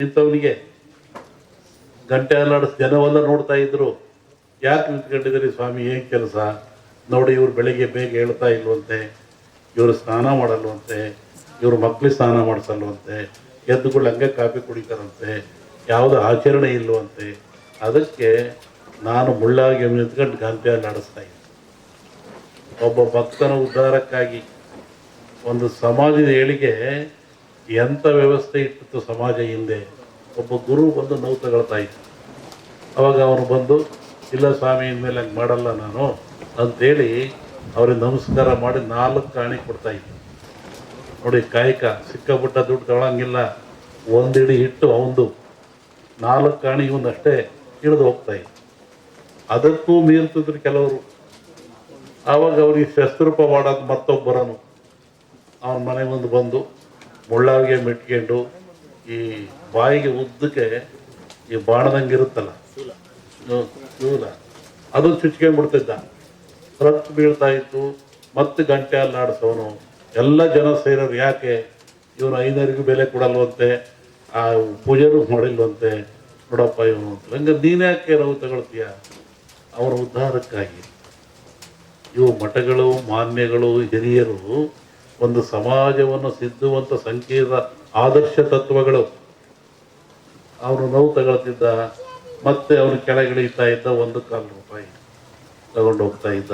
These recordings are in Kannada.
ಇಂಥವನಿಗೆ ಗಂಟೆ ಅಲ್ಲಾಡಿಸ್ ಜನವೆಲ್ಲ ನೋಡ್ತಾ ಇದ್ರು. ಯಾಕೆ ನಿಂತ್ಕೊಂಡಿದ್ದೀರಿ ಸ್ವಾಮಿ, ಏನ್ ಕೆಲಸ ನೋಡಿ, ಇವ್ರು ಬೆಳಿಗ್ಗೆ ಬೇಗ ಹೇಳ್ತಾ ಇಲ್ವಂತೆ, ಇವರು ಸ್ನಾನ ಮಾಡಲ್ವಂತೆ, ಇವ್ರ ಮಕ್ಳಿಗೆ ಸ್ನಾನ ಮಾಡಿಸಲ್ವಂತೆ, ಎದ್ದುಗಳು ಹಂಗೆ ಕಾಫಿ ಕುಡಿತಾರಂತೆ, ಯಾವುದೋ ಆಚರಣೆ ಇಲ್ವಂತೆ. ಅದಕ್ಕೆ ನಾನು ಮುಳ್ಳಾಗಿ ನಿಂತ್ಕೊಂಡು ಗಂಟೆ ಅಲ್ಲಾಡಿಸ್ತಾ ಇದ್ದೆ. ಒಬ್ಬ ಭಕ್ತನ ಉದ್ಧಾರಕ್ಕಾಗಿ ಒಂದು ಸಮಾಜದ ಏಳಿಗೆ ಎಂಥ ವ್ಯವಸ್ಥೆ ಇಟ್ಟಿತ್ತು ಸಮಾಜ ಹಿಂದೆ. ಒಬ್ಬ ಗುರು ಬಂದು ನೋವು ತಗೊಳ್ತಾ ಇದ್ದ. ಅವಾಗ ಅವನು ಬಂದು, ಇಲ್ಲ ಸ್ವಾಮಿ ಇನ್ಮೇಲೆ ಹಂಗೆ ಮಾಡಲ್ಲ ನಾನು ಅಂತೇಳಿ ಅವ್ರಿಗೆ ನಮಸ್ಕಾರ ಮಾಡಿ 4 ಕಾಣಿ ಕೊಡ್ತಾ ಇದ್ದ. ನೋಡಿ, ಕಾಯಕ ಸಿಕ್ಕಾಪಟ್ಟ ದುಡ್ಡು ತಗೊಳಂಗಿಲ್ಲ. ಒಂದಿಡಿ ಹಿಟ್ಟು ಅವಂದು, 4 ಕಾಣಿ ಇವನಷ್ಟೇ ಇಳಿದು ಹೋಗ್ತಾ ಇದ್ದ. ಅದಕ್ಕೂ ಮೀರ್ತಿದ್ರು ಕೆಲವರು. ಆವಾಗ ಅವ್ರಿಗೆ ಶಸ್ತ್ರೂಪ ಮಾಡೋದು ಮತ್ತೊಬ್ಬರನು ಅವನ ಮನೆ ಮುಂದೆ ಬಂದು ಮುಳ್ಳಾವಿಗೆ ಮೆಟ್ಕೊಂಡು ಈ ಬಾಯಿಗೆ ಉದ್ದಕ್ಕೆ ಈ ಬಾಣದಂಗೆ ಇರುತ್ತಲ್ಲ ಶೂಲ, ಅದು ಚುಚ್ಕೊಂಡ್ಬಿಡ್ತಿದ್ದ. ರಕ್ತ ಬೀಳ್ತಾ ಇತ್ತು. ಮತ್ತೆ ಗಂಟೆ ಅಲ್ಲಾಡಿಸೋನು. ಎಲ್ಲ ಜನ ಸೇರೋರು, ಯಾಕೆ ಇವನು 500 ಬೆಲೆ ಕೊಡಲ್ವಂತೆ, ಆ ಪೂಜೆನೂ ಮಾಡಿಲ್ವಂತೆ, ನೋಡಪ್ಪ ಇವನು ಅಂತ. ಹಂಗೆ ನೀನು ಯಾಕೆ ನಾವು ತಗೊಳ್ತೀಯ? ಅವರ ಉದ್ಧಾರಕ್ಕಾಗಿ ಇವು ಮಠಗಳು, ಮಾನ್ಯಗಳು, ಹಿರಿಯರು ಒಂದು ಸಮಾಜವನ್ನು ಸಿದ್ಧುವಂಥ ಸಂಕೀರ್ಣ ಆದರ್ಶ ತತ್ವಗಳು. ಅವನು ನೋವು ತಗೊಳ್ತಿದ್ದ, ಮತ್ತೆ ಅವನು ಕೆಳಗಿಳಿತಾ ಇದ್ದ, 1 ರೂಪಾಯಿ ತಗೊಂಡು ಹೋಗ್ತಾ ಇದ್ದ.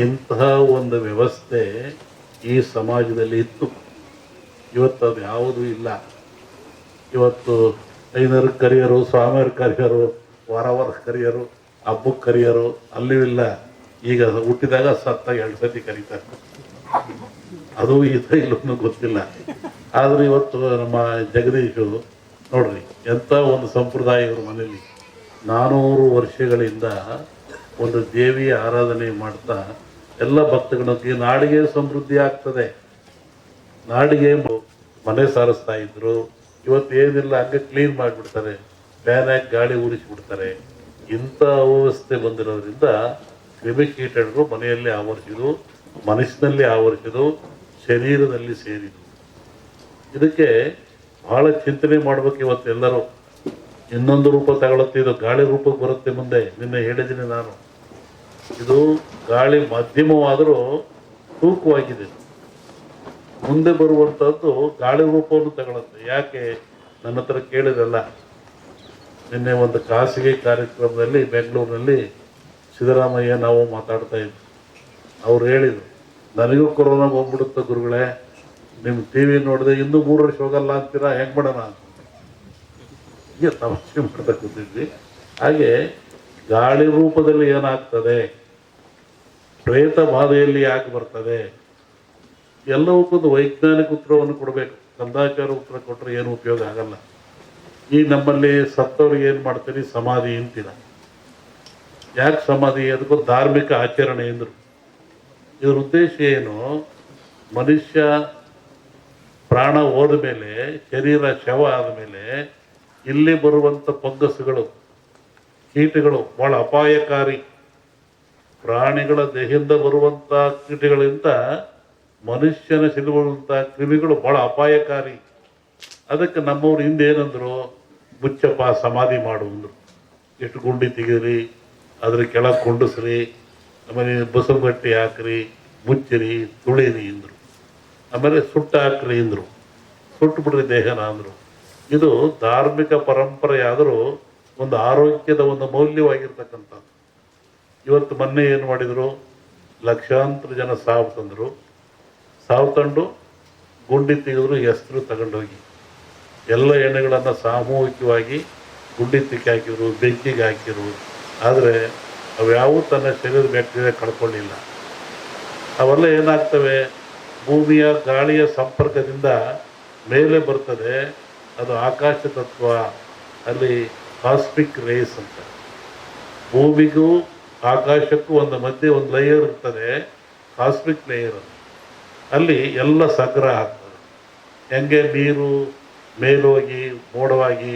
ಇಂತಹ ಒಂದು ವ್ಯವಸ್ಥೆ ಈ ಸಮಾಜದಲ್ಲಿ ಇತ್ತು. ಇವತ್ತು ಅದು ಯಾವುದೂ ಇಲ್ಲ. ಇವತ್ತು 500 ಕರಿಯರು, ಸ್ವಾಮಿಯರು ಕರಿಯರು, ವಾರ ಕರಿಯರು, ಹಬ್ಬಕ್ಕೆ ಕರಿಯರು, ಅಲ್ಲೂ ಇಲ್ಲ. ಈಗ ಹುಟ್ಟಿದಾಗ ಸತ್ತಾಗ 2 ಸತಿ ಕರೀತಾರೆ. ಅದು ಇದೆ ಇಲ್ಲೂ ಗೊತ್ತಿಲ್ಲ. ಆದ್ರೆ ಇವತ್ತು ನಮ್ಮ ಜಗದೀಶು ನೋಡ್ರಿ, ಎಂಥ ಒಂದು ಸಂಪ್ರದಾಯ ಇವ್ರ ಮನೇಲಿ 400 ವರ್ಷಗಳಿಂದ ಒಂದು ದೇವಿಯ ಆರಾಧನೆ ಮಾಡ್ತಾ ಎಲ್ಲ ಭಕ್ತಗಳಿಗೆ ನಾಡಿಗೆ ಸಮೃದ್ಧಿ ಆಗ್ತದೆ. ನಾಡಿಗೆ ಮನೆ ಸಾರಿಸ್ತಾ ಇದ್ರು. ಇವತ್ತು ಏನಿಲ್ಲ, ಹಂಗೆ ಕ್ಲೀನ್ ಮಾಡಿಬಿಡ್ತಾರೆ, ಫ್ಯಾನ್ ಹಾಕಿ ಗಾಳಿ ಉರಿಸಿಬಿಡ್ತಾರೆ. ಇಂಥ ವ್ಯವಸ್ಥೆ ಬಂದಿರೋದ್ರಿಂದ ಕ್ರಿಮಿಕೀಟಗಳು ಮನೆಯಲ್ಲಿ ಆವರಿಸಿದು, ಮನಸ್ಸಿನಲ್ಲಿ ಆವರಿಸಿದು, ಶರೀರದಲ್ಲಿ ಸೇರಿದು. ಇದಕ್ಕೆ ಬಹಳ ಚಿಂತನೆ ಮಾಡ್ಬೇಕು ಇವತ್ತೆಲ್ಲರೂ. ಇನ್ನೊಂದು ರೂಪ ತಗೊಳುತ್ತಿದ್ದು ಗಾಳಿ ರೂಪಕ್ಕೆ ಬರುತ್ತೆ ಮುಂದೆ. ನಿನ್ನೆ ಹೇಳಿದ್ದೀನಿ ನಾನು, ಇದು ಗಾಳಿ ಮಧ್ಯಮವಾದರೂ ತೂಕವಾಗಿದೆ. ಮುಂದೆ ಬರುವಂಥದ್ದು ಗಾಳಿ ರೂಪವನ್ನು ತಗೊಳುತ್ತೆ. ಯಾಕೆ ನನ್ನ ಹತ್ರ ಕೇಳಿರಲ್ಲ. ನಿನ್ನೆ ಒಂದು ಖಾಸಗಿ ಕಾರ್ಯಕ್ರಮದಲ್ಲಿ ಬೆಂಗಳೂರಿನಲ್ಲಿ ಸಿದ್ದರಾಮಯ್ಯ ನಾವು ಮಾತಾಡ್ತಾ ಇದ್ವಿ. ಅವ್ರು ಹೇಳಿದರು, ನನಗೂ ಕೊರೋನಾ ಹೋಗ್ಬಿಡುತ್ತೆ ಗುರುಗಳೇ, ನಿಮ್ಮ ಟಿ ವಿ ನೋಡಿದೆ ಇನ್ನೂ 3 ವರ್ಷ ಹೋಗಲ್ಲ ಅಂತೀರಾ, ಹೆಂಗೆ ಮಾಡೋಣ ಅಂತ ಹೀಗೆ ತಮಾಷೆ ಮಾಡ್ತಾ ಕೂತಿದ್ವಿ. ಹಾಗೆ ಗಾಳಿ ರೂಪದಲ್ಲಿ ಏನಾಗ್ತದೆ, ಪ್ರೇತ ಬಾಧೆಯಲ್ಲಿ ಯಾಕೆ ಬರ್ತದೆ, ಎಲ್ಲವಕ್ಕೊಂದು ವೈಜ್ಞಾನಿಕ ಉತ್ತರವನ್ನು ಕೊಡಬೇಕು. ಕಂದಾಚಾರ ಉತ್ತರ ಕೊಟ್ಟರೆ ಏನು ಉಪಯೋಗ ಆಗಲ್ಲ. ಈಗ ನಮ್ಮಲ್ಲಿ ಸತ್ತವ್ರಿಗೆ ಏನು ಮಾಡ್ತೀರಿ, ಸಮಾಧಿ ಅಂತೀರ. ಯಾಕೆ ಸಮಾಧಿ? ಅದಕ್ಕೂ ಧಾರ್ಮಿಕ ಆಚರಣೆ ಎಂದರು. ಇದ್ರ ಉದ್ದೇಶ ಏನು? ಮನುಷ್ಯ ಪ್ರಾಣ ಹೋದ ಮೇಲೆ, ಶರೀರ ಶವ ಆದಮೇಲೆ ಇಲ್ಲಿ ಬರುವಂಥ ಫಂಗಸ್ಗಳು, ಕೀಟಗಳು ಬಹಳ ಅಪಾಯಕಾರಿ. ಪ್ರಾಣಿಗಳ ದೇಹದಿಂದ ಬರುವಂಥ ಕೀಟಗಳಿಂದ ಮನುಷ್ಯನ ಸಿಲುಬರುವಂಥ ಕ್ರಿಮಿಗಳು ಬಹಳ ಅಪಾಯಕಾರಿ. ಅದಕ್ಕೆ ನಮ್ಮವ್ರು ಹಿಂದೆ ಏನಂದ್ರು, ಮುಚ್ಚಪ್ಪ ಸಮಾಧಿ ಮಾಡು ಅಂದರು. ಎಷ್ಟು ಗುಂಡಿ ತೆಗೀರಿ, ಅದ್ರ ಕೆಳಗೆ ಕೊಂಡಿಸ್ರಿ, ಆಮೇಲೆ ಬಸವಗಟ್ಟಿ ಹಾಕ್ರಿ, ಮುಚ್ಚಿರಿ, ತುಳಿರಿ ಅಂದರು. ಆಮೇಲೆ ಸುಟ್ಟು ಹಾಕ್ರಿ ಅಂದರು. ಸುಟ್ಟು ಬಿಡ್ರಿ ದೇಹನ ಅಂದರು. ಇದು ಧಾರ್ಮಿಕ ಪರಂಪರೆ ಆದರೂ ಒಂದು ಆರೋಗ್ಯದ ಒಂದು ಮೌಲ್ಯವಾಗಿರ್ತಕ್ಕಂಥದ್ದು. ಇವತ್ತು ಮೊನ್ನೆ ಏನು ಮಾಡಿದರು, ಲಕ್ಷಾಂತರ ಜನ ಸಾವು ತಂದರು. ಸಾವು ತಂದು ಗುಂಡಿ ತೆಗೆದ್ರು, ಹೆಸರು ತಗೊಂಡೋಗಿ ಎಲ್ಲ ಎಣ್ಣೆಗಳನ್ನು ಸಾಮೂಹಿಕವಾಗಿ ಗುಂಡಿ ತಿಕ್ಕಿ ಹಾಕಿದ್ರು, ಬೆಂಕಿಗೆ ಹಾಕಿದ್ರು. ಆದರೆ ಅವ್ಯಾವೂ ತನ್ನ ಶರೀರದ ಬ್ಯಾಕ್ಟೀರಿಯಾ ಕಳ್ಕೊಳ್ಳಿಲ್ಲ. ಅವೆಲ್ಲ ಏನಾಗ್ತವೆ, ಭೂಮಿಯ ಗಾಳಿಯ ಸಂಪರ್ಕದಿಂದ ಮೇಲೆ ಬರ್ತದೆ. ಅದು ಆಕಾಶ ತತ್ವ, ಅಲ್ಲಿ ಕಾಸ್ಮಿಕ್ ರೇಸ್ ಅಂತ. ಭೂಮಿಗೂ ಆಕಾಶಕ್ಕೂ ಒಂದು ಮಧ್ಯೆ ಒಂದು ಲೇಯರ್ ಇರ್ತದೆ, ಕಾಸ್ಮಿಕ್ ಲೇಯರ್. ಅಲ್ಲಿ ಎಲ್ಲ ಸಂಗ್ರಹ ಆಗ್ತದೆ. ಹೆಂಗೆ ನೀರು ಮೇಲೋಗಿ ಮೋಡವಾಗಿ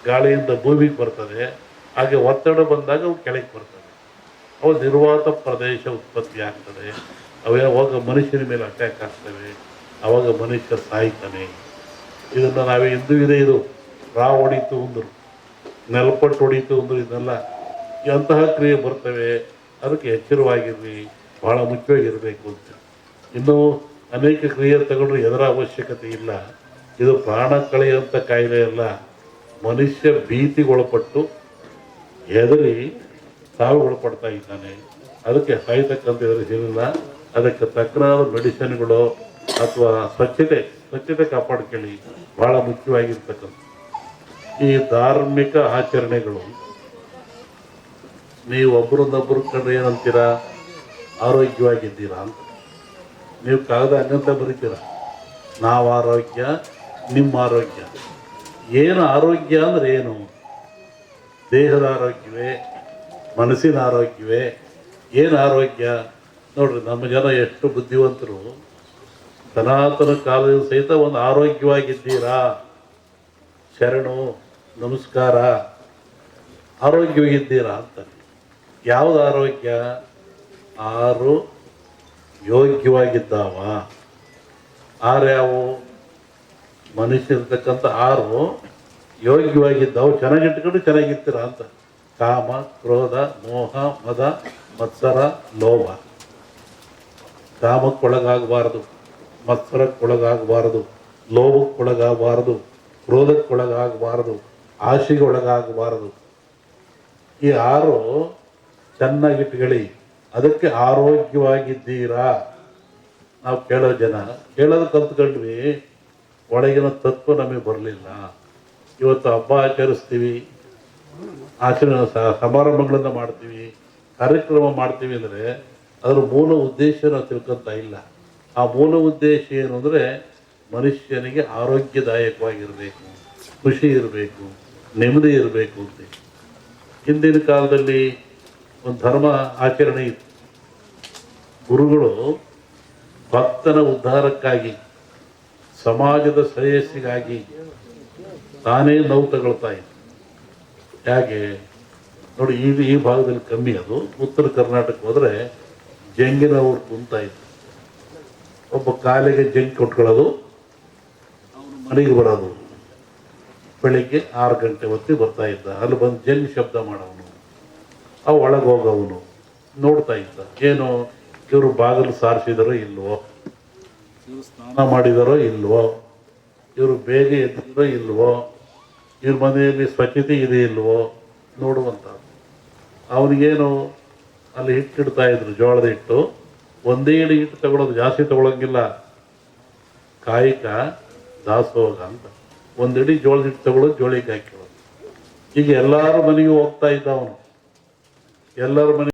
ಗಾಳಿಯಿಂದ ಭೂಮಿಗೆ ಬರ್ತದೆ, ಹಾಗೆ ಒತ್ತಡ ಬಂದಾಗ ಅವು ಕೆಳಗೆ ಬರ್ತದೆ. ಅವು ನಿರ್ವಾತ ಪ್ರದೇಶ ಉತ್ಪತ್ತಿ ಆಗ್ತದೆ. ಅವಾಗ ಮನುಷ್ಯನ ಮೇಲೆ ಅಟ್ಯಾಕ್ ಆಗ್ತವೆ. ಆವಾಗ ಮನುಷ್ಯ ಸಾಯ್ತಾನೆ. ಇದನ್ನು ನಾವೇ ಹಿಂದೂ ಇದೆ ಇದು ರಾ ಹೊಡಿತು ಅಂದರು, ನೆಲಪಟ್ಟು ಹೊಡಿತು ಅಂದರು. ಇದೆಲ್ಲ ಎಂತಹ ಕ್ರಿಯೆ ಬರ್ತವೆ, ಅದಕ್ಕೆ ಎಚ್ಚರವಾಗಿರ್ರಿ, ಭಾಳ ಮುಖ್ಯವಾಗಿರಬೇಕು ಅಂತ. ಇನ್ನೂ ಅನೇಕ ಕ್ರಿಯೆ ತಗೊಂಡ್ರೆ ಎದರ ಅವಶ್ಯಕತೆ ಇಲ್ಲ. ಇದು ಪ್ರಾಣ ಕಳೆಯುವಂಥ ಕಾಯಿಲೆ ಅಲ್ಲ. ಮನುಷ್ಯ ಭೀತಿಗೊಳಪಟ್ಟು ಹೆದರಿ ಸಾವಿಗೊಳಪಡ್ತಾ ಇದ್ದಾನೆ. ಅದಕ್ಕೆ ಸಾಯ್ತಕ್ಕಂಥ ಎದುರಿಸಿಲ್ಲ. ಅದಕ್ಕೆ ತಕ್ಕನಾದ ಮೆಡಿಸಿನ್ಗಳು ಅಥವಾ ಸ್ವಚ್ಛತೆ ಕಾಪಾಡ್ಕೊಳ್ಳಿ, ಭಾಳ ಮುಖ್ಯವಾಗಿರ್ತಕ್ಕಂಥ. ಈ ಧಾರ್ಮಿಕ ಆಚರಣೆಗಳು ನೀವು ಒಬ್ಬರನ್ನೊಬ್ಬರು ಕಂಡ್ರೆ ಏನಂತೀರಾ, ಆರೋಗ್ಯವಾಗಿದ್ದೀರಾ ಅಂತ. ನೀವು ಕಾಗದ ಹಂಗಂತ ಬರೀತೀರ, ನಾವು ಆರೋಗ್ಯ, ನಿಮ್ಮ ಆರೋಗ್ಯ. ಏನು ಆರೋಗ್ಯ ಅಂದರೆ ಏನು? ದೇಹದ ಆರೋಗ್ಯವೇ, ಮನಸ್ಸಿನ ಆರೋಗ್ಯವೇ? ಏನು ಆರೋಗ್ಯ? ನೋಡ್ರಿ, ನಮ್ಮ ಜನ ಎಷ್ಟು ಬುದ್ಧಿವಂತರು. ಸನಾತನ ಕಾಲದ ಸಹಿತ ಒಂದು ಆರೋಗ್ಯವಾಗಿದ್ದೀರಾ, ಶರಣು ನಮಸ್ಕಾರ, ಆರೋಗ್ಯವಾಗಿದ್ದೀರಾ ಅಂತ. ಯಾವುದು ಆರೋಗ್ಯ? ಆರು ಯೋಗ್ಯವಾಗಿದ್ದಾವ. ಆರು ಯಾವುವು? ಮನುಷ್ಯರ್ತಕ್ಕಂಥ ಆರು ಯೋಗ್ಯವಾಗಿದ್ದಾವು. ಚೆನ್ನಾಗಿಟ್ಕೊಂಡು ಚೆನ್ನಾಗಿರ್ತೀರ ಅಂತ. ಕಾಮ, ಕ್ರೋಧ, ಮೋಹ, ಮದ, ಮತ್ಸರ, ಲೋಭ. ಕಾಮಕ್ಕೊಳಗಾಗಬಾರದು, ಮತ್ಸರಕ್ಕೊಳಗಾಗಬಾರದು, ಲೋಭಕ್ಕೊಳಗಾಗಬಾರದು, ಕ್ರೋಧಕ್ಕೊಳಗಾಗಬಾರದು, ಆಶೆಗೆ ಒಳಗಾಗಬಾರದು. ಈ ಆರು ಚೆನ್ನಾಗಿಟ್ಕೊಳ್ಳಿ. ಅದಕ್ಕೆ ಆರೋಗ್ಯವಾಗಿದ್ದೀರಾ. ನಾವು ಕೇಳೋ ಜನ ಕೇಳೋದು ಕಲ್ತ್ಕೊಂಡ್ವಿ, ಒಳಗಿನ ತತ್ವ ನಮಗೆ ಬರಲಿಲ್ಲ. ಇವತ್ತು ಹಬ್ಬ ಆಚರಿಸ್ತೀವಿ, ಸಮಾರಂಭಗಳನ್ನು ಮಾಡ್ತೀವಿ, ಕಾರ್ಯಕ್ರಮ ಮಾಡ್ತೀವಿ ಅಂದರೆ ಅದರ ಮೂಲ ಉದ್ದೇಶ ನಾವು ತಿಳ್ಕೊತ ಇಲ್ಲ. ಆ ಮೂಲ ಉದ್ದೇಶ ಏನು ಅಂದರೆ ಮನುಷ್ಯನಿಗೆ ಆರೋಗ್ಯದಾಯಕವಾಗಿರಬೇಕು, ಖುಷಿ ಇರಬೇಕು, ನೆಮ್ಮದಿ ಇರಬೇಕು ಅಂತ. ಹಿಂದಿನ ಕಾಲದಲ್ಲಿ ಒಂದು ಧರ್ಮ ಆಚರಣೆ ಇತ್ತು. ಗುರುಗಳು ಭಕ್ತನ ಉದ್ಧಾರಕ್ಕಾಗಿ, ಸಮಾಜದ ಶ್ರೇಯಸ್ಸಿಗಾಗಿ ತಾನೇ ನೋವು ತಗೊಳ್ತಾ ಇತ್ತು. ಹೇಗೆ ನೋಡಿ, ಈ ಭಾಗದಲ್ಲಿ ಕಮ್ಮಿ. ಅದು ಉತ್ತರ ಕರ್ನಾಟಕ ಹೋದರೆ ಜಂಗಿನ ಊರು ಕುಂತ ಇತ್ತು. ಒಬ್ಬ ಕಾಲಿಗೆ ಜಂಗ್ ಕೊಟ್ಕೊಳ್ಳೋದು, ಅವನು ಮನೆಗೆ ಬರೋದು. ಬೆಳಿಗ್ಗೆ 6 ಗಂಟೆ ಹೊತ್ತಿಗೆ ಬರ್ತಾ ಇದ್ದ. ಅಲ್ಲಿ ಬಂದು ಜಂಗ್ ಶಬ್ದ ಮಾಡೋವನು, ಅವು ಒಳಗೆ ಹೋಗೋವನು ನೋಡ್ತಾ ಇದ್ದ. ಏನು ಇವರು ಬಾಗಿಲು ಸಾರಿಸಿದಾರೋ ಇಲ್ವೋ, ಇವರು ಸ್ನಾನ ಮಾಡಿದಾರೋ ಇಲ್ವೋ, ಇವರು ಬೇಗ ಎದ್ದಿರೋ ಇಲ್ವೋ, ಇವ್ರ ಮನೆಯಲ್ಲಿ ಸ್ವಚ್ಛತೆ ಇದೆ ಇಲ್ವೋ ನೋಡುವಂಥ. ಅವನಿಗೇನು ಅಲ್ಲಿ ಹಿಟ್ಟಿಡ್ತಾ ಇದ್ರು, ಜೋಳದ ಹಿಟ್ಟು. ಒಂದೇ ಇಡಿ ಹಿಟ್ಟು ತಗೊಳ್ಳೋದು, ಜಾಸ್ತಿ ತಗೊಳಂಗಿಲ್ಲ. ಕಾಯಕ ದಾಸೋಗ ಅಂತ. ಒಂದಿಡಿ ಜೋಳದ ಹಿಟ್ಟು ತಗೊಳ್ಳೋದು, ಜೋಳಿಗೆ ಹಾಕಿರೋದು. ಈಗ ಎಲ್ಲರ ಮನೆಗೂ ಹೋಗ್ತಾ ಇದ್ದ ಅವನು. ಎಲ್ಲರ ಮನೆ